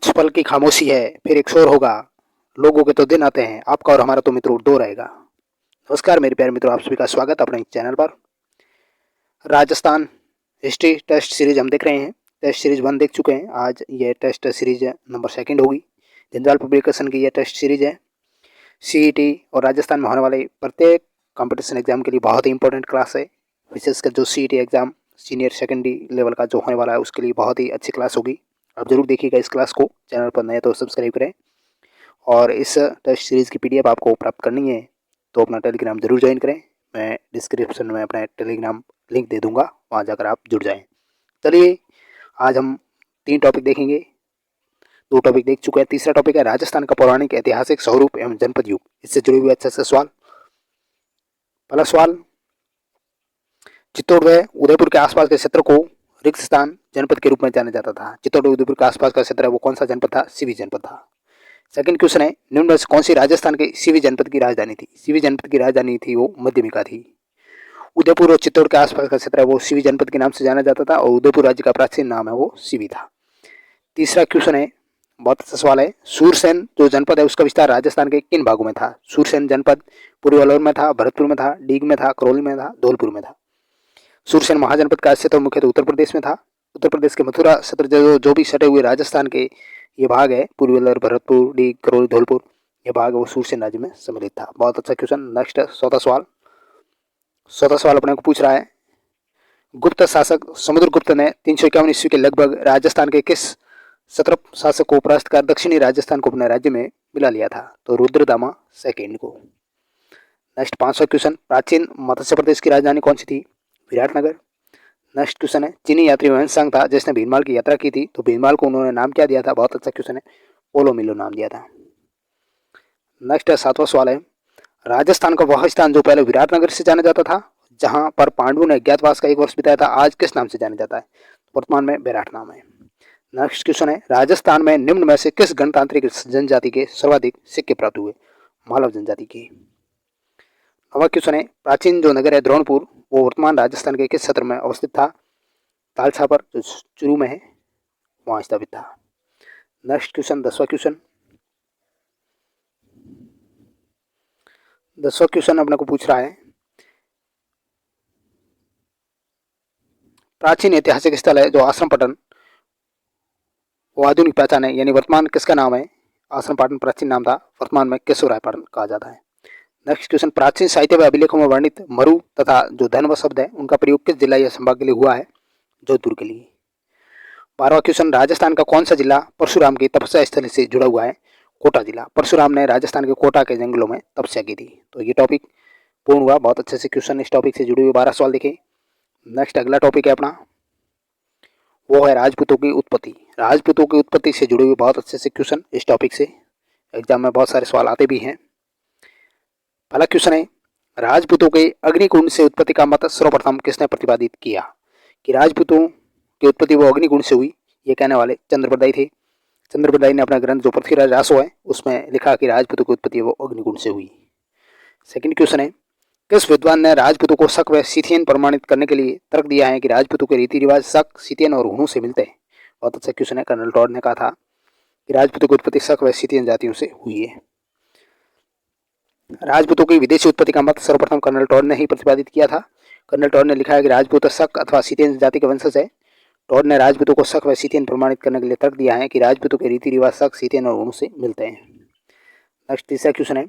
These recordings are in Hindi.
कुछ पल की खामोशी है, फिर एक शोर होगा। लोगों के तो दिन आते हैं, आपका और हमारा तो मित्रों दो रहेगा। नमस्कार मेरे प्यारे मित्रों, आप सभी का स्वागत अपने चैनल पर। राजस्थान हिस्ट्री टेस्ट सीरीज हम देख रहे हैं। टेस्ट सीरीज 1 देख चुके हैं। आज ये टेस्ट सीरीज नंबर 2 होगी। दीनदयाल पब्लिकेशन की यह टेस्ट सीरीज है। सीईटी और राजस्थान में होने वाले प्रत्येक कंपटीशन एग्जाम के लिए बहुत ही इंपॉर्टेंट क्लास है। विशेषकर जो CET exam senior secondary level का जो होने वाला है उसके लिए बहुत ही अच्छी क्लास होगी। आप जरूर देखिएगा इस क्लास को। चैनल पर नए तो सब्सक्राइब करें। और इस टेस्ट सीरीज़ की पीडीएफ आपको प्राप्त करनी है तो अपना टेलीग्राम जरूर ज्वाइन करें। मैं डिस्क्रिप्शन में अपना टेलीग्राम लिंक दे दूंगा, वहाँ जाकर आप जुड़ जाएं। चलिए आज हम 3 टॉपिक देखेंगे। 2 टॉपिक देख चुके हैं। तीसरा टॉपिक है राजस्थान का पौराणिक ऐतिहासिक स्वरूप एवं जनपद युग। इससे जुड़े हुए अच्छे से सवाल। पहला सवाल, चित्तौड़ व उदयपुर के आसपास के क्षेत्र को रिक्त स्थान जनपद के रूप में जाना जाता था। चित्तौड़ उदयपुर के आसपास का क्षेत्र है वो कौन सा जनपद था? सीवी जनपद था। सेकंड क्वेश्चन है, निम्न में से कौन सी राजस्थान के सीवी जनपद की राजधानी थी? सीवी जनपद की राजधानी थी वो मध्यमिका थी। उदयपुर और चित्तौड़ के आसपास का क्षेत्र है वो सीवी जनपद के नाम से जाना जाता था और उदयपुर राज्य का प्राचीन नाम है वो सीवी था। तीसरा क्वेश्चन है, बहुत अच्छा सवाल है, सूरसेन जो जनपद है उसका विस्तार राजस्थान के किन भागों में था? सूरसेन जनपद पूर्वी अलवर में था, भरतपुर में था, डीग में था, करौली में था, धौलपुर में था। सूरसेन महाजनपद का क्षेत्र मुख्यतः उत्तर प्रदेश में था। उत्तर प्रदेश के मथुरा क्षेत्र जो भी सटे हुए राजस्थान के ये भाग है, पूर्वी अलवर, भरतपुर, डीग, करौली, धौलपुर, ये भाग वो सूरसेन राज्य में सम्मिलित था। बहुत अच्छा क्वेश्चन। नेक्स्ट चौथा सवाल अपने को पूछ रहा है, गुप्त शासक समुद्रगुप्त ने 351 ईस्वी के लगभग राजस्थान के किस सत्रप शासक को परास्त कर दक्षिणी राजस्थान को अपने राज्य में मिला लिया था? तो रुद्रदामा सेकेंड को। नेक्स्ट 5वां क्वेश्चन, प्राचीन मत्स्य प्रदेश की राजधानी कौन सी थी? विराटनगर। नेक्स्ट क्वेश्चन है, चीनी यात्री वैनसांग था जिसने भीनमाल की यात्रा की थी, तो भीनमाल को उन्होंने नाम क्या दिया था? बहुत अच्छा क्वेश्चन है, पोलो मिलो नाम दिया था। नेक्स्ट 7वां सवाल है, राजस्थान का वह स्थान जो पहले विराटनगर से जाना जाता था, जहां पर पांडवों ने अज्ञातवास का 1 वर्ष बिताया था, आज किस नाम से जाना जाता है? वर्तमान में बेराट नाम है। नेक्स्ट क्वेश्चन है, राजस्थान में निम्न में से किस गणतांत्रिक जनजाति के सर्वाधिक सिक्के प्राप्त हुए? मालव जनजाति के। 9वां क्वेश्चन है, प्राचीन जो नगर है द्रोणपुर वो वर्तमान राजस्थान के किस क्षेत्र में अवस्थित था? तालछा पर जो चूरू में है वहां स्थापित था। नेक्स्ट क्वेश्चन 10वां क्वेश्चन अपने को पूछ रहा है, प्राचीन ऐतिहासिक स्थल है जो आश्रमपट्टन वो आधुनिक पहचान है, यानी वर्तमान किसका नाम है? आश्रमपट्टन प्राचीन नाम था, वर्तमान में केशवरायपट्टन कहा जाता है। नेक्स्ट क्वेश्चन, प्राचीन साहित्य व अभिलेखों में वर्णित मरु तथा जो धनव शब्द है उनका प्रयोग किस जिला या संभाग के लिए हुआ है? जोधपुर के लिए। 12वां क्वेश्चन, राजस्थान का कौन सा जिला परशुराम की तपस्या स्थल से जुड़ा हुआ है? कोटा जिला। परशुराम ने राजस्थान के कोटा के जंगलों में तपस्या की थी। तो ये टॉपिक पूर्ण हुआ। बहुत अच्छे से क्वेश्चन इस टॉपिक से जुड़े हुए 12 सवाल देखे। नेक्स्ट अगला टॉपिक है अपना, वो है राजपूतों की उत्पत्ति। राजपूतों की उत्पत्ति से जुड़े हुए बहुत अच्छे से क्वेश्चन इस टॉपिक से एग्जाम में बहुत सारे सवाल आते भी हैं। पहला क्वेश्चन है, राजपूतों के अग्निकुंड से उत्पत्ति का मत सर्वप्रथम किसने प्रतिपादित किया? कि राजपूतों की उत्पत्ति वो अग्निकुंड से हुई, ये कहने वाले चंद्रप्रदायी थे। चंद्रप्रदायी ने अपना ग्रंथ जो पृथ्वीराज रासो है उसमें लिखा कि राजपूतों की उत्पत्ति वो अग्निकुंड से हुई। सेकंड क्वेश्चन है, किस विद्वान ने राजपूतों को शक व सीथियन प्रमाणित करने के लिए तर्क दिया है कि राजपूतों के रीति रिवाज शक, सीथियन और हुणों से मिलते हैं? बहुत अच्छा क्वेश्चन है। कर्नल टॉड ने कहा था कि राजपूतों की उत्पत्ति शक व सीथियन जातियों से हुई है। राजपूतों की विदेशी उत्पत्ति का मत सर्वप्रथम कर्नल टॉड ने ही प्रतिपादित किया था। कर्नल टॉड ने लिखा है कि राजपूत शक अथवा सीथियन जाति के वंशज है। टॉड ने राजपूतों को शक व सीथियन प्रमाणित करने के लिए तर्क दिया है कि राजपूतों के रीति रिवाज शक, सीथियन और हुणों से मिलते हैं। नेक्स्ट तीसरा क्वेश्चन है,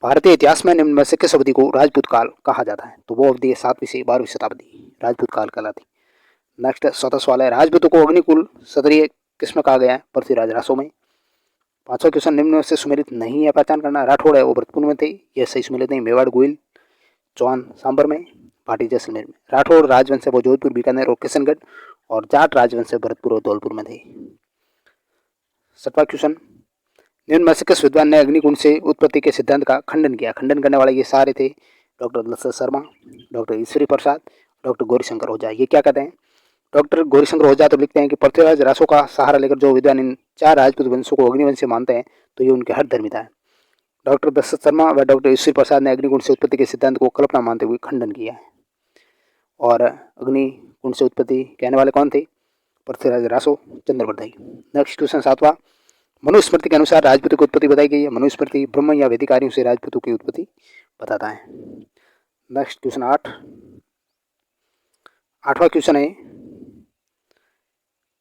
भारतीय इतिहास में निम्न में से किस अवधि को राजपूत काल कहा जाता है? तो वो अवधि है 7वीं से 12वीं शताब्दी, राजपूत काल कहलाती। नेक्स्ट 7वां सवाल है, राजपूतों को अग्निकुल क्षत्रिय किसमें कहा गया है? पृथ्वीराज रासो में। 5वां क्वेश्चन, निम्न में से सुमेलित नहीं है पहचान करना। राठौड़ है वो भरतपुर में थे, ये सही सुमेलित नहीं। मेवाड़ गोइल चौहान सांबर में, भाटी जैसलमेर में। राठौड़ राजवंश है वो जोधपुर, बीकानेर और किशनगढ़, और जाट राजवंश है भरतपुर और धौलपुर में थे। 7वां क्वेश्चन, निम्न में से किस विद्वान ने अग्निकुंड से उत्पत्ति के सिद्धांत का खंडन किया? खंडन करने वाले ये सारे थे doctor लसत Sharma, doctor Ishwari Prasad, doctor Gaurishankar ओझा। ये क्या कहते हैं? डॉक्टर गौरीशंकर ओझा तो लिखते हैं कि पृथ्वीराज रासो का सहारा लेकर जो विद्वान इन 4 राजपूत वंशों को अग्निवंशी मानते हैं तो ये उनके हर धर्मिता है। डॉक्टर दशरथ शर्मा व डॉक्टर ईश्वरी प्रसाद ने अग्निकुंड से उत्पत्ति के सिद्धांत को कल्पना मानते हुए खंडन किया है। और अग्निकुंड से उत्पत्ति कहने वाले कौन थे? पृथ्वीराज रासो, चंद्रवर्धई। नेक्स्ट क्वेश्चन 7वां, मनुस्मृति के अनुसार राजपूतों की उत्पत्ति बताई गई है। मनुस्मृति ब्रह्म या वैदिक आर्यों से राजपूतों की उत्पत्ति बताता है। नेक्स्ट क्वेश्चन 8वां क्वेश्चन है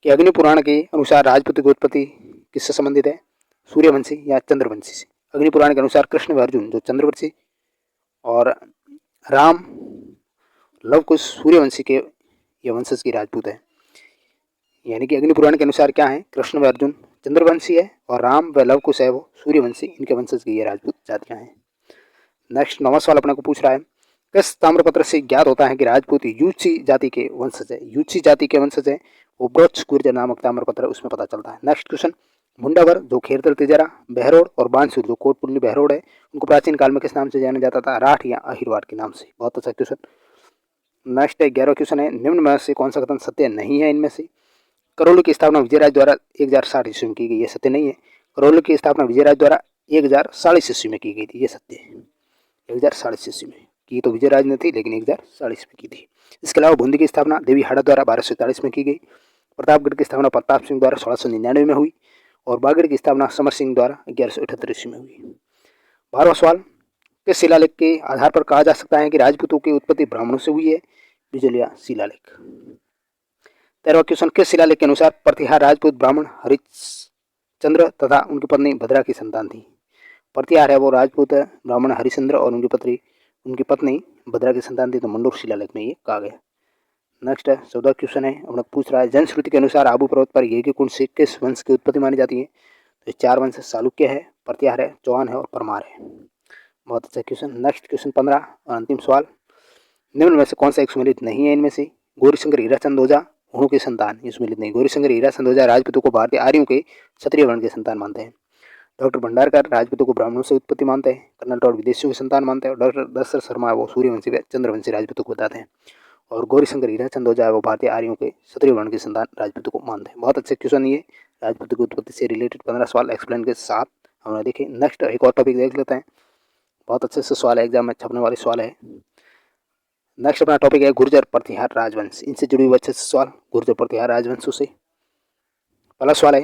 कि अग्नि पुराण के अनुसार राजपूतों की उत्पत्ति किससे संबंधित है, सूर्यवंशी या चंद्रवंशी से। अग्नि पुराण के अनुसार कृष्ण व अर्जुन जो चंद्रवंशी और राम लवकुश सूर्यवंशी के ये वंशज की राजपूत है। यानी कि अग्नि पुराण के अनुसार क्या है, कृष्ण व अर्जुन चंद्रवंशी है और राम व लवकुश है वो सूर्यवंशी, इनके वंशज की ये राजपूत जातियां हैं। नेक्स्ट 9वां सवाल अपने को पूछ रहा है, किस ताम्रपत्र से ज्ञात होता है कि राजपूत यूची जाति के वंशज है। यूची जाति के वंशज है वो ब्रोच गुर्जर नामक ताम्रपत्र, उसमें पता चलता है। नेक्स्ट क्वेश्चन, मुंडावर जो खेरतल तिजरा बहरोड और बांसुर जो कोटपुल्ली बहरोड है उनको प्राचीन काल में किस नाम से जाना जाता था, राठ या अहिरवाड़ के नाम से। बहुत अच्छा क्वेश्चन। नेक्स्ट 11वां क्वेश्चन है, निम्न में से कौन सा कथन सत्य नहीं है इनमें से। करौली की स्थापना विजयराज द्वारा 1060 ईस्वी में की गई, ये सत्य नहीं है। करौली की स्थापना विजयराज द्वारा 1040 ईस्वी में की गई थी, ये सत्य है। 1040 ईस्वी में की तो विजयराज ने थी, लेकिन 1040 में की थी। इसके अलावा बूंदी की स्थापना देवी हाड़ा द्वारा 1241 में की गई। प्रतापगढ़ की स्थापना प्रताप सिंह द्वारा 1699 में हुई और बागड़ की स्थापना समर सिंह द्वारा 1178 ईस्वी में हुई। 12वां सवाल, किस शिलालेख के आधार पर कहा जा सकता है कि राजपूतों की उत्पत्ति ब्राह्मणों से हुई है, बिजलिया शिलालेख। 13वां क्वेश्चन, किस शिलालेख के अनुसार प्रतिहार राजपूत ब्राह्मण हरिश्चंद्र तथा उनकी पत्नी भद्रा की संतान थी। प्रतिहार है वो राजपूत ब्राह्मण हरिश्चंद्र और उनकी पत्नी भद्रा की संतान थी, तो मंडोर शिलालेख में ये कहा गया। नेक्स्ट 14वां क्वेश्चन है, हम लोग पूछ रहा है, जनश्रुति के अनुसार आबू पर्वत पर यज्ञ कुंड से किस वंश की उत्पत्ति मानी जाती है। तो 4 वंश, चालुक्य है, प्रतिहार है, चौहान है और परमार है। बहुत अच्छा क्वेश्चन। नेक्स्ट क्वेश्चन 15 और अंतिम सवाल, निम्न में से कौन सा एक सुमेलित नहीं है इनमें से। गौरीशंकर हीराचंद ओझा उन्हों के संतान, ये सुमेलित नहीं। गौरीशंकर हीराचंद ओझा राजपूतों को भारतीय आर्यों के क्षत्रिय वर्ण के संतान मानते हैं। डॉक्टर भंडारकर राजपूतों को ब्राह्मणों से उत्पत्ति मानते हैं। कर्नल टॉड विदेशियों की संतान मानते हैं और डॉक्टर दशरथ शर्मा वो सूर्यवंशी व चंद्रवंशी राजपूतों को बताते हैं। और गौरीशंकर हीराचंद ओझा वो भारतीय आर्यों के क्षत्रिय वर्ण के संतान राजपूतों को मानते हैं। बहुत अच्छे क्वेश्चन ये राजपूतों की उत्पत्ति से रिलेटेड 15 सवाल एक्सप्लेन के साथ हमने देखे। नेक्स्ट एक और टॉपिक देख लेते हैं, बहुत अच्छे से सवाल है, एग्जाम में छपने वाले सवाल है। नेक्स्ट अपना टॉपिक है गुर्जर प्रतिहार राजवंश, इनसे जुड़ी हुए अच्छे से सवाल गुर्जर प्रतिहार राजवंशों से। पहला सवाल है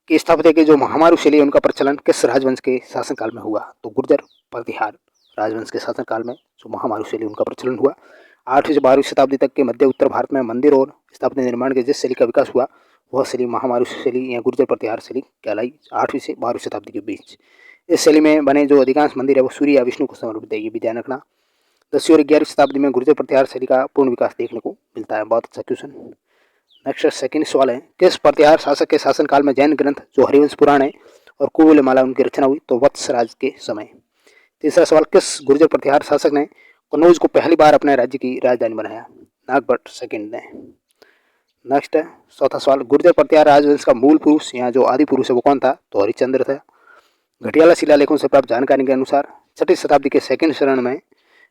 कि स्थापत्य के जो महामारू शैली उनका प्रचलन किस राजवंश के शासनकाल में हुआ। तो गुर्जर प्रतिहार राजवंश के शासनकाल में जो महामारू शैली उनका प्रचलन हुआ। 8वीं से 12वीं शताब्दी तक के मध्य उत्तर भारत में मंदिर और स्थापत्य निर्माण के जिस शैली का विकास हुआ वह शैली महामारू शैली या गुर्जर प्रतिहार शैली कहलाई। 8वीं से 12वीं शताब्दी के बीच इस शैली में बने जो अधिकांश मंदिर है वो सूर्य या विष्णु को समर्पित है, ये भी ध्यान रखना। 10वीं और 11वीं शताब्दी में गुर्जर प्रतिहार शैली का पूर्ण विकास देखने को मिलता है। बहुत अच्छा क्वेश्चन। नेक्स्ट सेकंड सवाल है, किस प्रतिहार शासक के शासनकाल में जैन ग्रंथ जो हरिवंश पुराण है और कुवलयमाला उनकी रचना हुई। तो वत्सराज के समय। तीसरा सवाल, किस गुर्जर प्रतिहार शासक ने कन्नौज को पहली बार अपने राज्य की राजधानी बनाया। नागभट्ट सेकंड ने। नेक्स्ट चौथा सवाल, गुर्जर प्रतिहार राजवंश का मूल पुरुष या जो आदि पुरुष है वो कौन था। तो हरिश्चंद्र था। घटियाला शिलालेखों से प्राप्त जानकारी के अनुसार 6वीं शताब्दी के सेकंड चरण में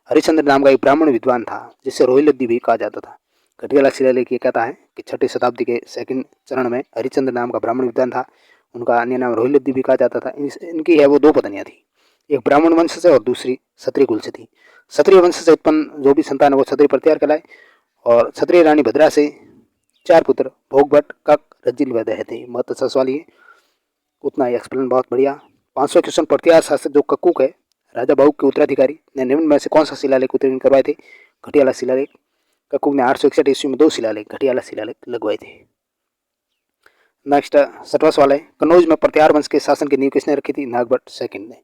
हरिश्चंद्र नाम का एक ब्राह्मण विद्वान था जिसे रोहिल्लदी भी कहा जाता था। घटियाला शिलालेख ये कहता है कि 6वीं शताब्दी के सेकंड चरण में हरिश्चंद्र नाम का ब्राह्मण विद्वान था, उनका अन्य नाम रोहिल्लदी भी कहा जाता था। इनकी है वो 2 पत्नियां थी, एक ब्राह्मण वंश से और दूसरी क्षत्रिय कुल से थी। क्षत्रिय वंश से उत्पन्न जो भी संतान है वो क्षत्रिय प्रतिहार कहलाए और क्षत्रिय रानी भद्रा से 4 पुत्र भोगभट्ट, कक, रज्जिल व दह थे। बहुत अच्छा सवाल ये, उतना ही एक्सप्लेन बहुत बढ़िया। 5वां क्वेश्चन, प्रतिहार शासक जो कक्कुक है राजा बाहुक के उत्तराधिकारी ने निम्न में से कौन सा शिलालेख उत्तीर्ण करवाए थे। घटियाला शिलालेख। कक्कुक ने 861 ईस्वी में 2 शिलालेख घटियाला शिलालेख लगवाए थे। नेक्स्ट 7वां सवाल है, कन्नौज में प्रतिहार वंश के शासन की नींव किसने रखी थी। नागभट्ट सेकंड ने।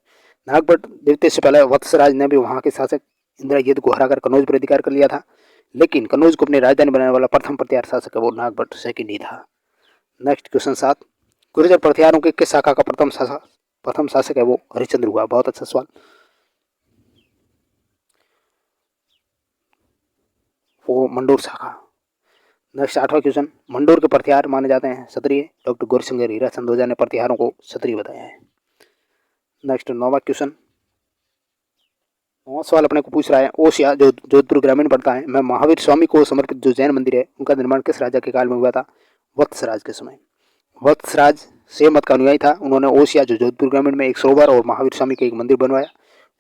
नागभट्ट द्वितीय से पहले वत्सराज ने भी वहां के शासक इंद्रजित को हराकर कन्नौज पर अधिकार कर लिया था, लेकिन कन्नौज को अपनी राजधानी बनाने वाला प्रथम प्रतिहार शासक है वो नागभट्ट सेकंड ही था। नेक्स्ट क्वेश्चन 7, गुर्जर प्रतिहारों के किस शाखा का प्रथम शासक है वो हरिश्चंद्र हुआ। बहुत अच्छा सवाल। वो मंडोर शाखा। नेक्स्ट 8वां क्वेश्चन, मंडोर के प्रतिहार माने जाते हैं क्षत्रिय। डॉक्टर गौरीशंकर हीराचंद ओझा ने प्रतिहारों को क्षत्रिय बताया है। नेक्स्ट 9वां क्वेश्चन, 9वां सवाल अपने को पूछ रहा है, ओसिया जो जोधपुर ग्रामीण पड़ता है में महावीर स्वामी को समर्पित जो जैन मंदिर है उनका निर्माण किस राजा के काल में हुआ था। वत्सराज के समय। वत्सराज से मत का अनुयायी था। उन्होंने ओसिया जो जोधपुर ग्रामीण में एक सरोवर और महावीर स्वामी के एक मंदिर बनवाया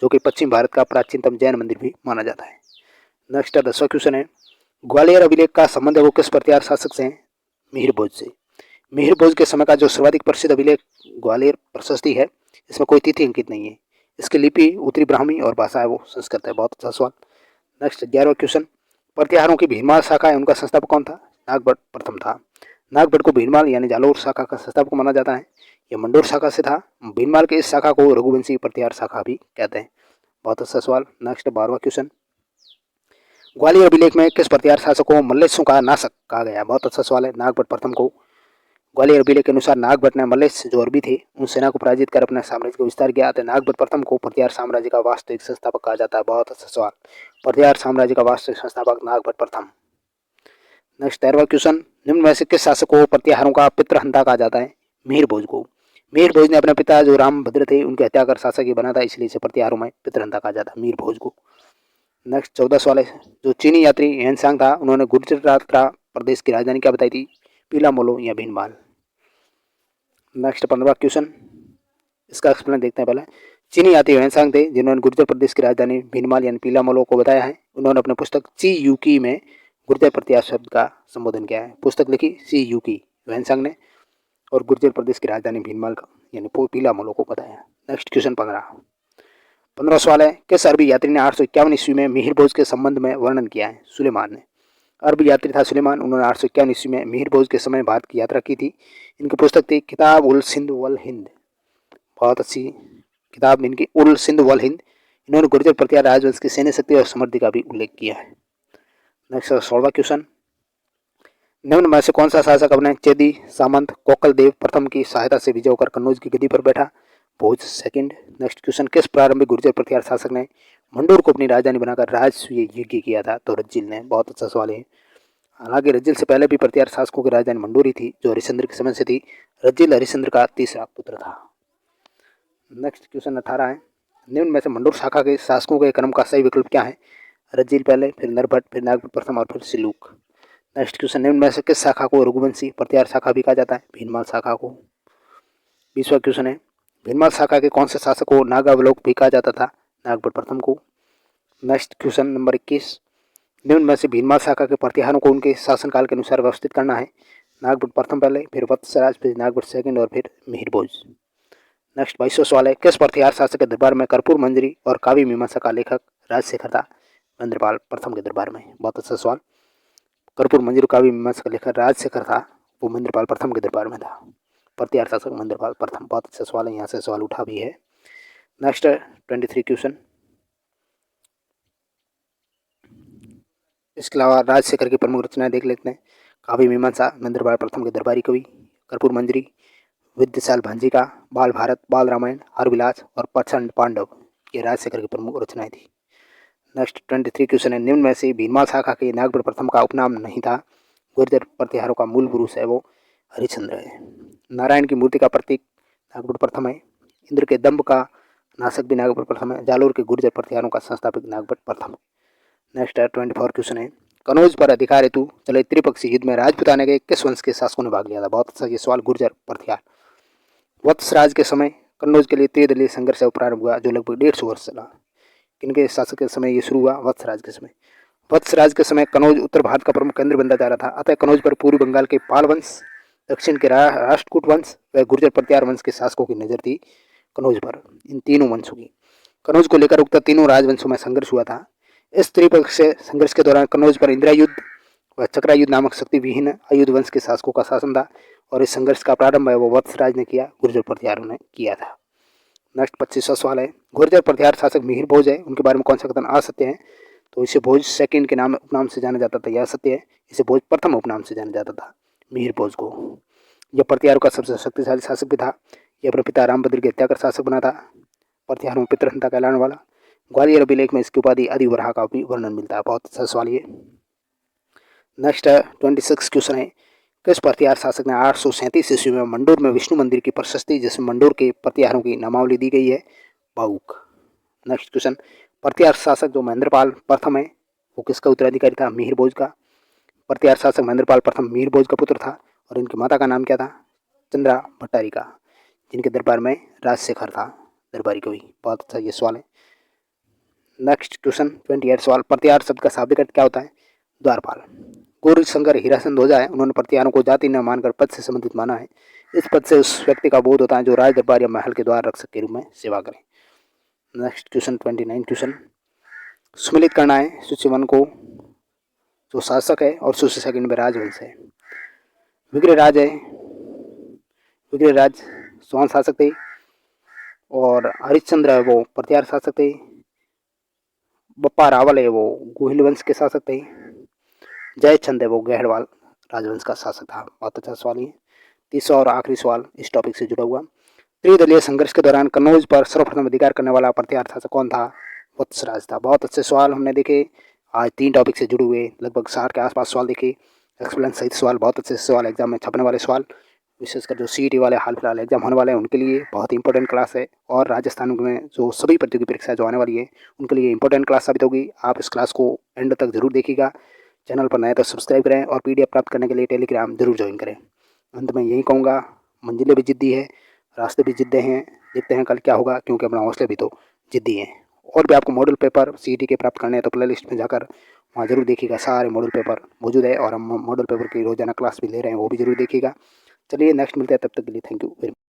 जो कि पश्चिम भारत का प्राचीनतम जैन मंदिर भी माना जाता है। नेक्स्ट 10वां क्वेश्चन है, ग्वालियर अभिलेख का संबंध है वो किस प्रतिहार शासक से है? मिहिर भोज से। मिहिर भोज के समय का जो सर्वाधिक प्रसिद्ध अभिलेख ग्वालियर प्रशस्ति है, इसमें कोई तिथि अंकित नहीं है। इसकी लिपि उत्तरी ब्राह्मी और भाषा है वो संस्कृत है। बहुत अच्छा सवाल। नेक्स्ट 11वां क्वेश्चन, प्रतिहारों की भीनमाल शाखा है, उनका संस्थापक कौन था? नागभट्ट प्रथम था। नागभट्ट को भीनमाल यानी जालोर शाखा का संस्थापक माना जाता है। यह मंडोर शाखा से था। भीनमाल के इस शाखा को रघुवंशी प्रतिहार शाखा भी कहते हैं। बहुत अच्छा सवाल। नेक्स्ट 12वां क्वेश्चन, ग्वालियर अभिलेख में किस प्रतिहार शासक को मल्लेशों का नाशक कहा गया? बहुत अच्छा सवाल है। नागभट्ट प्रथम को ग्वालियर अभिलेख के अनुसार नागभट्ट ने मल्लेश जो अरबी थे उन सेना को पराजित कर अपने साम्राज्य का विस्तार किया। तो नागभट्ट प्रथम को प्रतिहार साम्राज्य का वास्तविक संस्थापक कहा जाता है। बहुत अच्छा सवाल। प्रतिहार साम्राज्य का वास्तविक संस्थापक नागभट्ट प्रथम। नेक्स्ट 13वां क्वेश्चन, निम्न में से किस शासक को प्रतिहारों का पितृहंता कहा जाता है? मिहिर भोज को। मिहिर भोज ने अपने पिता जो रामभद्र थे उनकी हत्या कर शासक ही बना था, इसलिए इसे प्रतिहारों में पितृहंता कहा जाता है, मिहिर भोज को। नेक्स्ट 14 सवाल है, जो चीनी यात्री हेनसांग था उन्होंने गुजरात प्रदेश की राजधानी क्या बताई थी? पीलामोलो या भीनमाल। नेक्स्ट 15वां क्वेश्चन, इसका एक्सप्लेन देखते हैं। पहले चीनी यात्री हेनसांग थे जिन्होंने गुर्जर प्रदेश की राजधानी भीनमाल यानी पीलामोलो को बताया है। उन्होंने अपने पुस्तक ची यूकी में गुर्जर प्रतिहार शब्द का संबोधन किया है। पुस्तक लिखी ची यूकी हेनसांग ने और गुर्जर प्रदेश की राजधानी भीनमाल का यानी पीलामोलो को बताया। नेक्स्ट क्वेश्चन 15वां सवाल है, किस अरबी यात्री ने 851 ईस्वी में मिहिर भोज के संबंध में वर्णन किया है? सुलेमान ने। अरबी यात्री था सुलेमान, उन्होंने 851 ईस्वी में मिहिर भोज के समय भारत की यात्रा की थी। इनकी पुस्तक थी किताब उल सिंध वल हिंद। बहुत अच्छी किताब इनकी उल सिंध वल हिंद। इन्होंने गुर्जर प्रतिहार राजवंश की सैन्य शक्ति और समृद्धि का भी उल्लेख किया है। नेक्स्ट 16वां क्वेश्चन, निम्न में से कौन सा शासक अपने चेदी सामंत कोकल देव प्रथम की सहायता से विजय होकर कन्नौज की गद्दी पर बैठा? भोज सेकंड। नेक्स्ट क्वेश्चन, किस प्रारंभिक गुर्जर प्रतिहार शासक ने मंडोर को अपनी राजधानी बनाकर राजसूय यज्ञ किया था? तो रज्जिल ने। बहुत अच्छा सवाल है। हालांकि रज्जिल से पहले भी प्रतिहार शासकों की राजधानी मंडोर ही थी जो हरिश्चंद्र के समय से थी। रज्जिल हरिश्चंद्र का तीसरा पुत्र था। नेक्स्ट क्वेश्चन 18 है, निम्न में से मंडोर शाखा के शासकों के क्रम का सही विकल्प क्या है? रज्जिल पहले, फिर नरभट्ट, फिर नागभट्ट प्रथम और फिर सिलूक। नेक्स्ट क्वेश्चन, निम्न में से किस शाखा को रघुवंशी प्रतिहार शाखा भी कहा जाता है? भीनमाल शाखा को। 20वां क्वेश्चन है, भीनमाल शाखा के कौन से शासक को नागावलोक भी कहा जाता था? नागभट्ट प्रथम को। नेक्स्ट क्वेश्चन नंबर 21, निम्न में से भीनमाल शाखा के प्रतिहारों को उनके शासनकाल के अनुसार व्यवस्थित करना है? नागभट्ट प्रथम पहले, फिर वत्सराज, फिर नागभट्ट सेकंड और फिर मिहिर भोज। नेक्स्ट 22वां सवाल है, किस प्रतिहार शासक के दरबार में कर्पूर मंजरी और काव्य मीमांसा का लेखक राजशेखर था? महेंद्रपाल प्रथम के दरबार में। बहुत अच्छा सवाल। कर्पूर मंजरी काव्य मीमांसा का लेखक राजशेखर था, वो महेंद्रपाल प्रथम के दरबार में था। प्रतिहार शासक महेंद्रपाल प्रथम। बहुत अच्छा सवाल है, यहाँ से सवाल उठा भी है। नेक्स्ट 23 क्वेश्चन, इसके अलावा राजशेखर की प्रमुख रचनाएं देख लेते हैं। काव्य मीमांसा महेंद्रपाल प्रथम के दरबारी कवि, कर्पूर मंजरी, विद्यासाल भांजी का बाल भारत, बाल रामायण, हरविलास और प्रचंड पांडव, ये राजशेखर की प्रमुख रचनाएं थी। नेक्स्ट 23 क्वेश्चन है, निम्न में से भीनमाल शाखा के नागभट्ट प्रथम का उपनाम नहीं था? गुर्जर प्रतिहारों का मूल पुरुष है वो हरिश्चंद्र है। नारायण की मूर्ति का प्रतीक नागभट्ट प्रथम है। इंद्र के दंभ का नाशक भी नागभट्ट प्रथम है। जालोर के गुर्जर प्रतिहारों का संस्थापक नागभट्ट प्रथम। नेक्स्ट 24 क्वेश्चन है, कनौज पर अधिकार हेतु चले त्रिपक्षीय युद्ध में राजपुताने के किस वंश के शासकों ने भाग लिया था? बहुत अच्छा ये सवाल। गुर्जर प्रतिहार। वत्सराज के समय कन्नौज के लिए त्रिदलीय संघर्ष प्रारंभ हुआ जो लगभग 150 वर्ष चला। किनके शासक के समय ये शुरू हुआ? वत्सराज के समय। वत्सराज के समय कनौज उत्तर भारत का प्रमुख केंद्र बनता जा रहा था। अतः कनौज पर पूर्वी बंगाल के पाल वंश, दक्षिण के राष्ट्रकूट वंश व गुर्जर प्रतिहार वंश के शासकों की नजर थी कनौज पर। इन तीनों वंशों की कनौज को लेकर उक्त तीनों राजवंशों में संघर्ष हुआ था। इस त्रिपक्षीय संघर्ष के दौरान कनौज पर इंदिरा युद्ध व चक्रा युद्ध नामक शक्ति विहीन अयुद्ध वंश के शासकों का शासन था और इस संघर्ष का प्रारंभ है वो वत्सराज ने किया, गुर्जर प्रतिहारों ने किया था। नेक्स्ट 25वां सवाल है, गुर्जर प्रतिहार शासक मिहिर भोज है, उनके बारे में कौन सा कथन असत्य है? तो इसे भोज सेकंड के नाम उपनाम से जाना जाता था, यह सत्य है। इसे भोज प्रथम उपनाम से जाना जाता था मिहिर भोज को। यह प्रतिहारों का सबसे शक्तिशाली शासक भी था। यह अपने पिता रामभद्र की हत्या कर शासक बना था, प्रतिहारों में पितृहंता कहलाने वाला। ग्वालियर अभिलेख में इसकी उपाधि आदिवराह का भी वर्णन मिलता है। बहुत अच्छा सवाल ये। नेक्स्ट 26 क्वेश्चन है, किस प्रतिहार शासक ने 837 ईस्वी में मंडोर में विष्णु मंदिर की प्रशस्ति जिसमें मंडोर के प्रतिहारों की नामावली दी गई है? बाउक। नेक्स्ट क्वेश्चन, प्रतिहार शासक जो महेंद्रपाल प्रथम है वो किसका उत्तराधिकारी था? मिहिर भोज का। प्रतिहार शासक महेंद्रपाल प्रथम मिहिर भोज का पुत्र था और इनकी माता का नाम क्या था? चंद्रा भट्टारिका, जिनके दरबार में राजशेखर था दरबारी कवि। बहुत अच्छा ये सवाल है। नेक्स्ट क्वेश्चन 28 सवाल, प्रतिहार शब्द का शाब्दिक अर्थ क्या होता है? द्वारपाल। गौरीशंकर हीराचंद ओझा है, उन्होंने प्रतिहारों को जाति न मानकर पद से संबंधित माना है। इस पद से उस व्यक्ति का बोध होता है जो राज दरबार या महल के द्वार रक्षक के रूप में सेवा करे। नेक्स्ट क्वेश्चन 29 क्वेश्चन सुमिलित करना है सूची 1 को, जो शासक है, और सूची 2 में राजवंश है। विग्रहराज है, विग्रहराज स्वान शासक थे, और हरिश्चंद्र है वो प्रतिहार शासक थे। बप्पा रावल है वो गोहिल वंश के शासक थे। जयचंद है वो गहरवाल राजवंश का शासक था। बहुत अच्छा सवाल है। तीसरा और आखिरी सवाल इस टॉपिक से जुड़ा हुआ, त्रिदलीय संघर्ष के दौरान कन्नौज पर सर्वप्रथम अधिकार करने वाला प्रतिहार शासक कौन था? वत्सराज था। बहुत अच्छे सवाल हमने देखे आज 3 टॉपिक से जुड़े हुए, लगभग 60 के आसपास सवाल देखे, एक्सप्लेन सहित सवाल, बहुत अच्छे सवाल एग्जाम में छपने वाले सवाल, विशेषकर जो सीईटी वाले हाल फिलहाल एग्जाम होने वाले हैं उनके लिए बहुत इंपॉर्टेंट क्लास है। और राजस्थान में जो सभी प्रतियोगी परीक्षाएं जो आने वाली है उनके लिए इंपॉर्टेंट क्लास साबित होगी। आप इस क्लास को एंड तक जरूर देखिएगा। चैनल पर नए तो सब्सक्राइब करें और पीडीएफ प्राप्त करने के लिए टेलीग्राम जरूर ज्वाइन करें। अंत में यही कहूँगा, मंजिलें भी जिद्दी है, रास्ते भी जिद्दे हैं, देखते हैं कल क्या होगा, क्योंकि अपना हौसले भी तो जिद्दी हैं। और भी आपको मॉडल पेपर सीईटी के प्राप्त करने हैं तो प्ले लिस्ट में जाकर वहाँ जरूर देखिएगा, सारे मॉडल पेपर मौजूद है और हम मॉडल पेपर की रोजाना क्लास भी ले रहे हैं, वो भी जरूर देखिएगा। चलिए नेक्स्ट मिलते हैं, तब तक के लिए थैंक यू वेरी मच।